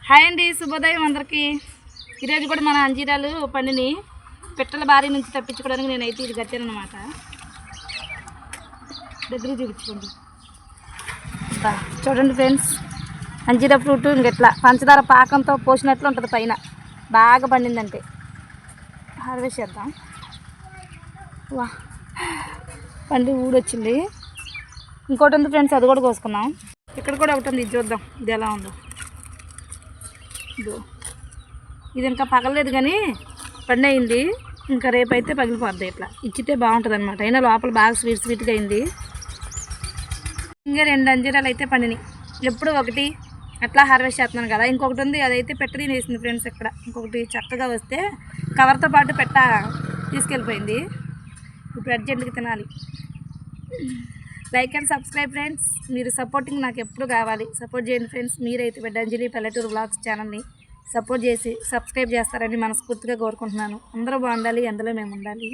Hi అండి, శుభోదయం అందరికీ. ఈరోజు కూడా మన అంజీరాలు పండిని పిట్టల బారి నుంచి తప్పించుకోవడానికి నేనైతే ఇది కట్టాను అనమాట. దగ్గర చూపించుకోండి. చూడండి ఫ్రెండ్స్, అంజీరా ఫ్రూట్ ఇంకెట్లా పంచదార పాకంతో పోసినట్లు ఉంటుంది. పైన బాగా పండిందంటే హార్వెస్ట్ చేద్దాం. వా, పండి ఊడొచ్చింది. ఇంకోటి ఉంది ఫ్రెండ్స్, అది కూడా కోసుకుందాం. ఇక్కడ కూడా ఒకటి ఉంది, ఇది చూద్దాం ఇది ఎలా ఉందో. ఇది ఇంకా పగలలేదు కానీ పండు అయింది. ఇంకా రేపు అయితే పగిలిపోద్ది. ఇట్లా ఇచ్చితే బాగుంటుంది అనమాట. అయినా లోపల బాగా స్వీట్గా అయింది. ఇంకా 2 అంజీరాలు అయితే పండినాయి. ఎప్పుడు ఒకటి అట్లా హార్వెస్ట్ చేస్తున్నాను కదా. ఇంకొకటి ఉంది, అదైతే పెట్ట తినేసింది ఫ్రెండ్స్. ఇక్కడ ఇంకొకటి చక్కగా వస్తే కవర్తో పాటు పెట్ట తీసుకెళ్ళిపోయింది. ఇప్పుడు అర్జెంట్గా తినాలి. Like and subscribe friends. మీరు సపోర్టింగ్ నాకు ఎప్పుడు కావాలి. సపోర్ట్ చేయండి ఫ్రెండ్స్. మీరైతే బిడ్డంజలి పల్లెటూరు వ్లాగ్స్ ఛానల్ని సపోర్ట్ చేసి సబ్స్క్రైబ్ చేస్తారని మనస్ఫూర్తిగా కోరుకుంటున్నాను. అందరూ బాగుండాలి, అందులో మేము ఉండాలి.